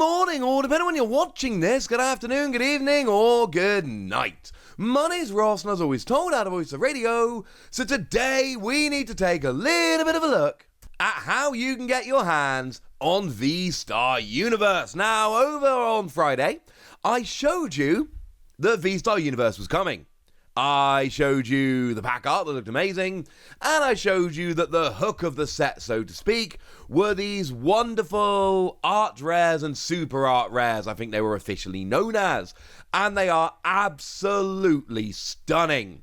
morning, or depending on when you're watching this, good afternoon, good evening, or good night. My name's Ross, and as always told out of Voice of Radio, so today we need to take a little bit of a look at how you can get your hands on VSTAR Universe. Now, over on Friday, I showed you that VSTAR Universe was coming. I showed you the pack art that looked amazing, and I showed you that the hook of the set, so to speak, were these wonderful art rares and super art rares, I think they were officially known as, and they are absolutely stunning.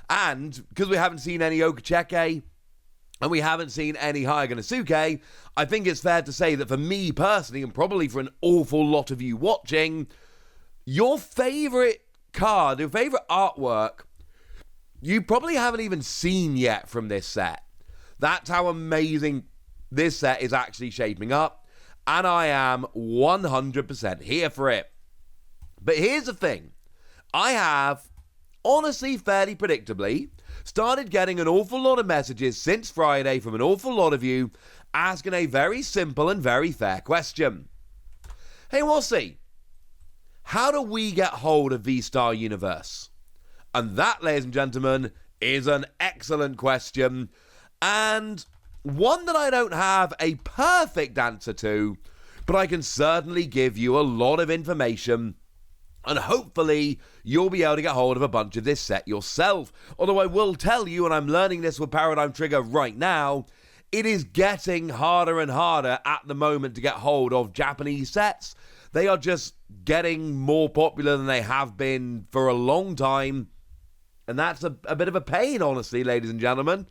And because we haven't seen any Okacheke, and we haven't seen any Hayaganasuke, I think it's fair to say that for me personally, and probably for an awful lot of you watching, your favourite card, your favourite artwork, you probably haven't even seen yet from this set. That's how amazing this set is actually shaping up, and I am 100% here for it. But here's the thing. I have, honestly, fairly predictably, started getting an awful lot of messages since Friday from an awful lot of you asking a very simple and very fair question. Hey, Wossy, how do we get hold of VSTAR Universe? And that, ladies and gentlemen, is an excellent question, and one that I don't have a perfect answer to, but I can certainly give you a lot of information, and hopefully you'll be able to get hold of a bunch of this set yourself. Although I will tell you, and I'm learning this with Paradigm Trigger right now, it is getting harder and harder at the moment to get hold of Japanese sets. They are just getting more popular than they have been for a long time, and that's a bit of a pain, honestly, ladies and gentlemen.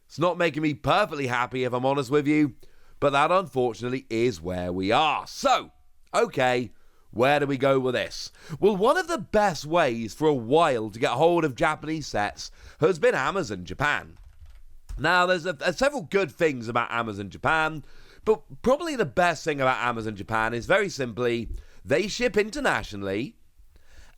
It's not making me perfectly happy, if I'm honest with you, but that unfortunately is where we are. So, okay, where do we go with this? Well, one of the best ways for a while to get hold of Japanese sets has been Amazon Japan. Now, there's several good things about Amazon Japan, but probably the best thing about Amazon Japan is very simply, they ship internationally,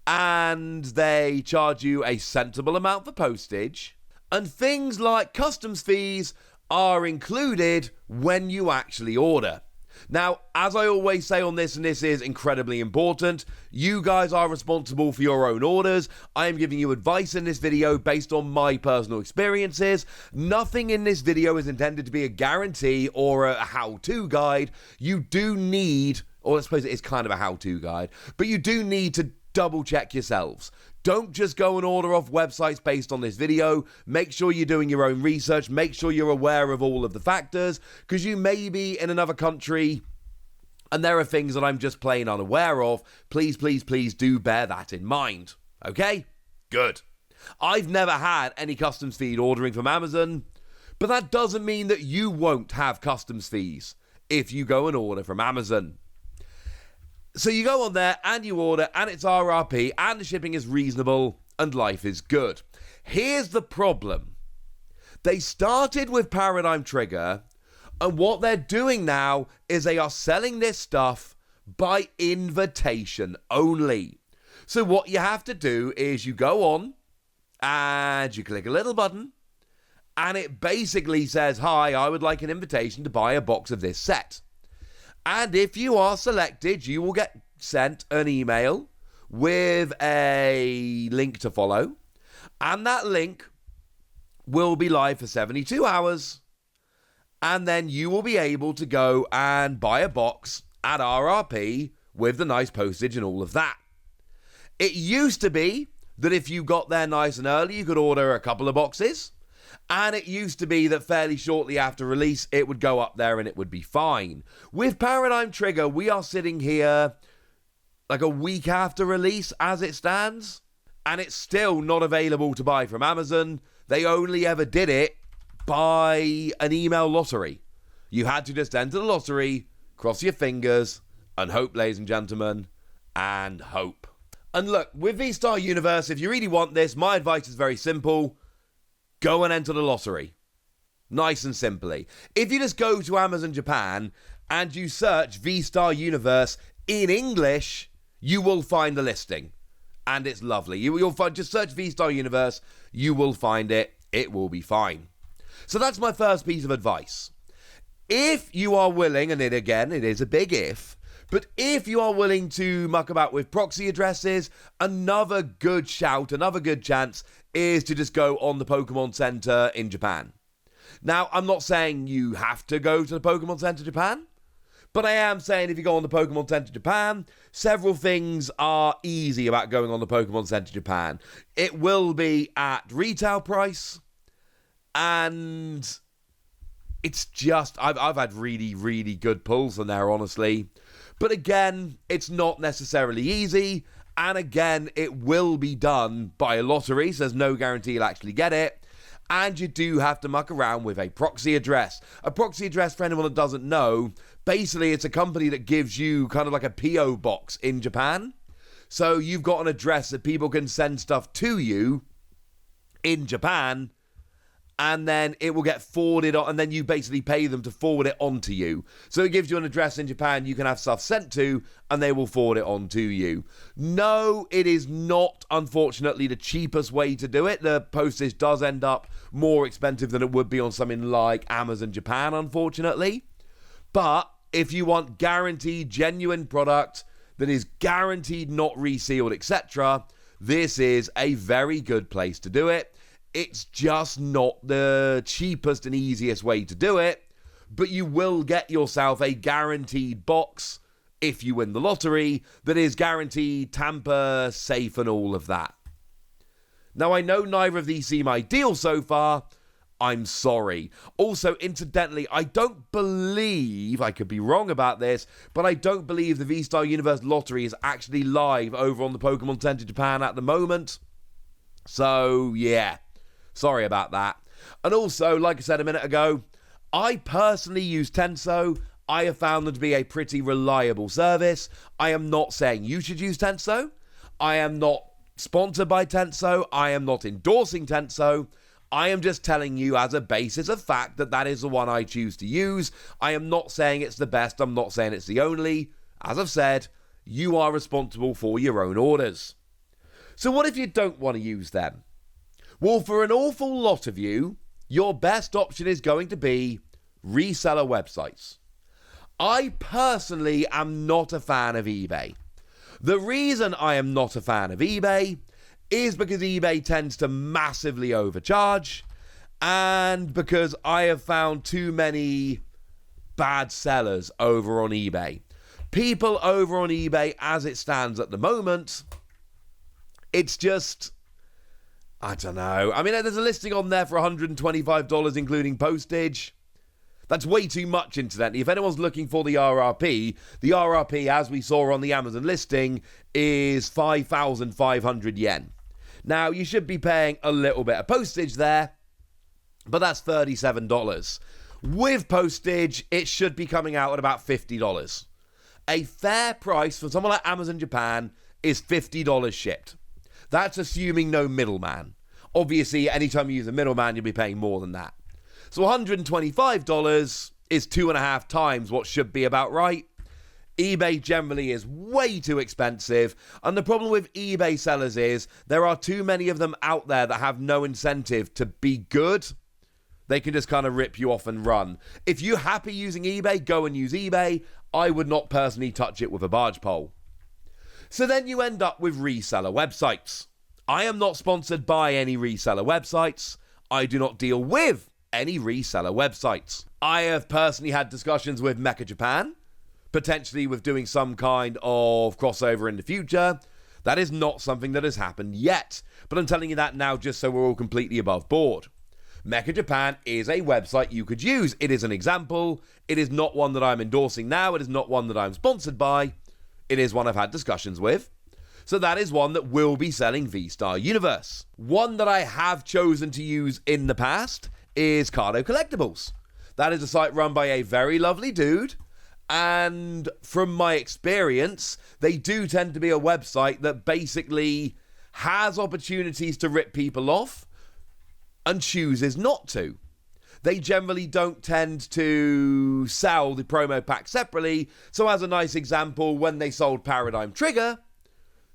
and they charge you a sensible amount for postage, and things like customs fees are included when you actually order. Now, as I always say on this, and this is incredibly important, you guys are responsible for your own orders. I am giving you advice in this video based on my personal experiences. Nothing in this video is intended to be a guarantee or a how-to guide. You do need, or I suppose it is kind of a how-to guide, but you do need to double check yourselves. Don't just go and order off websites based on this video. Make sure you're doing your own research. Make sure you're aware of all of the factors, because you may be in another country and there are things that I'm just plain unaware of. Please, please, please do bear that in mind. Okay? Good. I've never had any customs feed ordering from Amazon, but that doesn't mean that you won't have customs fees if you go and order from Amazon. So you go on there and you order, and it's RRP, and the shipping is reasonable, and life is good. Here's the problem. They started with Paradigm Trigger, and what they're doing now is they are selling this stuff by invitation only. So what you have to do is you go on, and you click a little button, and it basically says, "Hi, I would like an invitation to buy a box of this set." And if you are selected, you will get sent an email with a link to follow. And that link will be live for 72 hours. And then you will be able to go and buy a box at RRP with the nice postage and all of that. It used to be that if you got there nice and early, you could order a couple of boxes. And it used to be that fairly shortly after release, it would go up there and it would be fine. With Paradigm Trigger, we are sitting here like a week after release as it stands, and it's still not available to buy from Amazon. They only ever did it by an email lottery. You had to just enter the lottery, cross your fingers, and hope, ladies and gentlemen, and hope. And look, with VSTAR Universe, if you really want this, my advice is very simple. Go and enter the lottery. Nice and simply. If you just go to Amazon Japan and you search VSTAR Universe in English, you will find the listing. And it's lovely. You'll find, just search VSTAR Universe, you will find it. It will be fine. So that's my first piece of advice. If you are willing, and it is a big if, But if you are willing to muck about with proxy addresses, another good shout, another good chance is to just go on the Pokemon Center in Japan. Now, I'm not saying you have to go to the Pokemon Center Japan, but I am saying if you go on the Pokemon Center Japan, several things are easy about going on the Pokemon Center Japan. It will be at retail price, and it's just, I've had really, really good pulls in there, honestly. But again, it's not necessarily easy, and again, it will be done by a lottery, so there's no guarantee you'll actually get it. And you do have to muck around with a proxy address. A proxy address, for anyone that doesn't know, basically it's a company that gives you kind of like a P.O. box in Japan. So you've got an address that people can send stuff to you in Japan, and then it will get forwarded on, and then you basically pay them to forward it on to you. So it gives you an address in Japan you can have stuff sent to, and they will forward it on to you. No, it is not, unfortunately, the cheapest way to do it. The postage does end up more expensive than it would be on something like Amazon Japan, unfortunately. But if you want guaranteed, genuine product that is guaranteed not resealed, etc., this is a very good place to do it. It's just not the cheapest and easiest way to do it, but you will get yourself a guaranteed box if you win the lottery that is guaranteed tamper safe and all of that. Now, I know neither of these seem ideal so far. I'm sorry. Also, incidentally, I don't believe, I could be wrong about this, but I don't believe the VSTAR Universe lottery is actually live over on the Pokemon Center Japan at the moment. So, yeah. Sorry about that. And also, like I said a minute ago, I personally use Tenso. I have found them to be a pretty reliable service. I am not saying you should use Tenso. I am not sponsored by Tenso. I am not endorsing Tenso. I am just telling you as a basis of fact that that is the one I choose to use. I am not saying it's the best. I'm not saying it's the only. As I've said, you are responsible for your own orders. So what if you don't want to use them? Well, for an awful lot of you, your best option is going to be reseller websites. I personally am not a fan of eBay. The reason I am not a fan of eBay is because eBay tends to massively overcharge, and because I have found too many bad sellers over on eBay. People over on eBay, as it stands at the moment, it's just, I don't know. I mean, there's a listing on there for $125, including postage. That's way too much, incidentally. If anyone's looking for the RRP, as we saw on the Amazon listing, is 5,500 yen. Now, you should be paying a little bit of postage there, but that's $37. With postage, it should be coming out at about $50. A fair price for someone like Amazon Japan is $50 shipped. That's assuming no middleman. Obviously, anytime you use a middleman, you'll be paying more than that. So $125 is 2.5 times what should be about right. eBay generally is way too expensive, and the problem with eBay sellers is there are too many of them out there that have no incentive to be good. They can just kind of rip you off and run. If you're happy using eBay, go and use eBay. I would not personally touch it with a barge pole. So then you end up with reseller websites. I am not sponsored by any reseller websites. I do not deal with any reseller websites. I have personally had discussions with Mecha Japan, potentially with doing some kind of crossover in the future. That is not something that has happened yet, but I'm telling you that now just so we're all completely above board. Mecha Japan is a website you could use. It is an example. It is not one that I'm endorsing now. It is not one that I'm sponsored by. It is one I've had discussions with. So that is one that will be selling VSTAR Universe. One that I have chosen to use in the past is Cardo Collectibles. That is a site run by a very lovely dude. And from my experience, they do tend to be a website that basically has opportunities to rip people off and chooses not to. They generally don't tend to sell the promo pack separately. So as a nice example, when they sold Paradigm Trigger,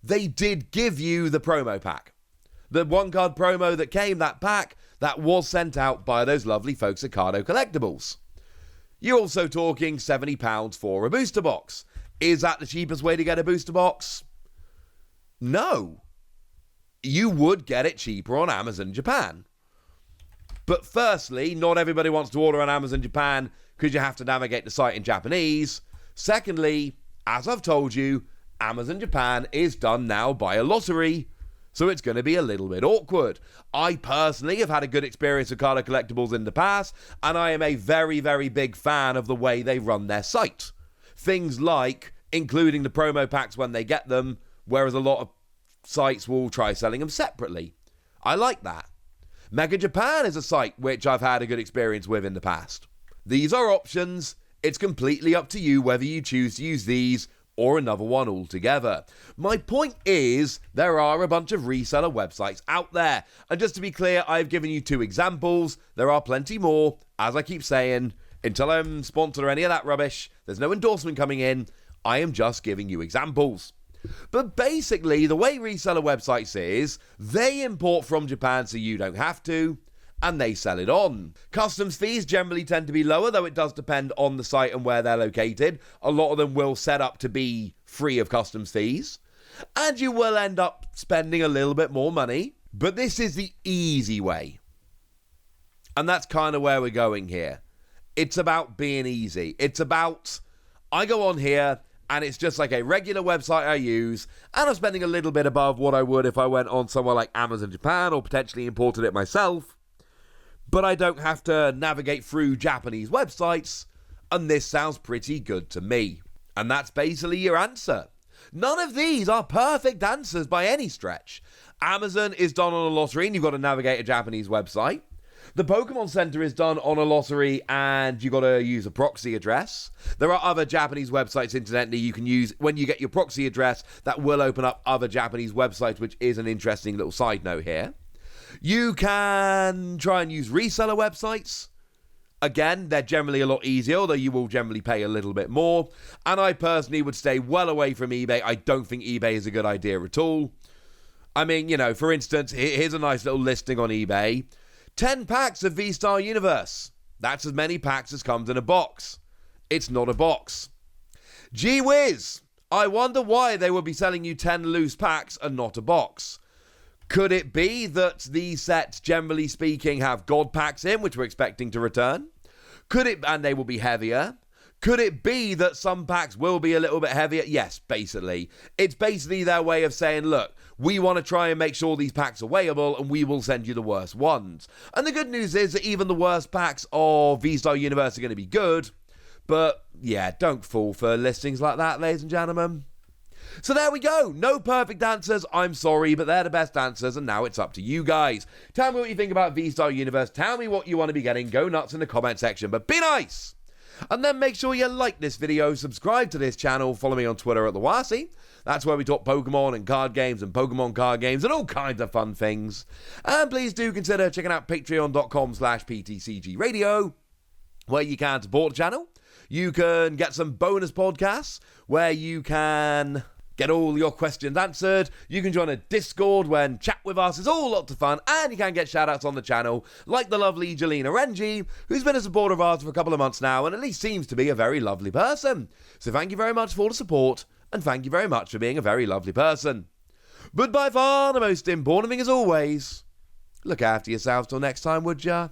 they did give you the promo pack. The one card promo that came, that pack, that was sent out by those lovely folks at Cardo Collectibles. You're also talking £70 for a booster box. Is that the cheapest way to get a booster box? No. You would get it cheaper on Amazon Japan. But firstly, not everybody wants to order on Amazon Japan because you have to navigate the site in Japanese. Secondly, as I've told you, Amazon Japan is done now by a lottery, so it's going to be a little bit awkward. I personally have had a good experience with Card Collectibles in the past, and I am a very, very big fan of the way they run their site. Things like including the promo packs when they get them, whereas a lot of sites will try selling them separately. I like that. Mega Japan is a site which I've had a good experience with in the past. These are options. It's completely up to you whether you choose to use these or another one altogether. My point is, there are a bunch of reseller websites out there. And just to be clear, I've given you 2 examples. There are plenty more. As I keep saying, until I'm sponsored or any of that rubbish, there's no endorsement coming in. I am just giving you examples. But basically, the way reseller websites is, they import from Japan so you don't have to, and they sell it on. Customs fees generally tend to be lower, though it does depend on the site and where they're located. A lot of them will set up to be free of customs fees, and you will end up spending a little bit more money. But this is the easy way. And that's kind of where we're going here. It's about being easy. It's about, I go on here, and it's just like a regular website I use, and I'm spending a little bit above what I would if I went on somewhere like Amazon Japan or potentially imported it myself. But I don't have to navigate through Japanese websites, and this sounds pretty good to me. And that's basically your answer. None of these are perfect answers by any stretch. Amazon is done on a lottery, and you've got to navigate a Japanese website. The Pokémon Center is done on a lottery, and you've got to use a proxy address. There are other Japanese websites, incidentally, you can use when you get your proxy address that will open up other Japanese websites, which is an interesting little side note here. You can try and use reseller websites. Again, they're generally a lot easier, although you will generally pay a little bit more. And I personally would stay well away from eBay. I don't think eBay is a good idea at all. I mean, you know, for instance, here's a nice little listing on eBay. 10 packs of VSTAR Universe. That's as many packs as comes in a box. It's not a box. Gee whiz. I wonder why they would be selling you 10 loose packs and not a box. Could it be that these sets, generally speaking, have God packs in, which we're expecting to return? Could it, and they will be heavier? Could it be that some packs will be a little bit heavier? Yes, basically. It's basically their way of saying, look, we want to try and make sure these packs are weighable, and we will send you the worst ones. And the good news is that even the worst packs of VSTAR Universe are going to be good. But, yeah, don't fall for listings like that, ladies and gentlemen. So there we go. No perfect answers. I'm sorry, but they're the best answers, and now it's up to you guys. Tell me what you think about VSTAR Universe. Tell me what you want to be getting. Go nuts in the comment section, but be nice. And then make sure you like this video, subscribe to this channel, follow me on Twitter at @TheWasi. That's where we talk Pokemon and card games and Pokemon card games and all kinds of fun things. And please do consider checking out patreon.com/PTCG where you can support the channel. You can get some bonus podcasts where you can get all your questions answered. You can join a Discord when chat with us. It's all lots of fun. And you can get shout-outs on the channel, like the lovely Jelena Renji, who's been a supporter of ours for a couple of months now and at least seems to be a very lovely person. So thank you very much for the support, and thank you very much for being a very lovely person. But by far the most important thing, as always, look after yourselves till next time, would ya?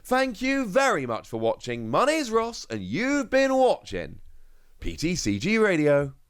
Thank you very much for watching. My name's Ross, and you've been watching PTCG Radio.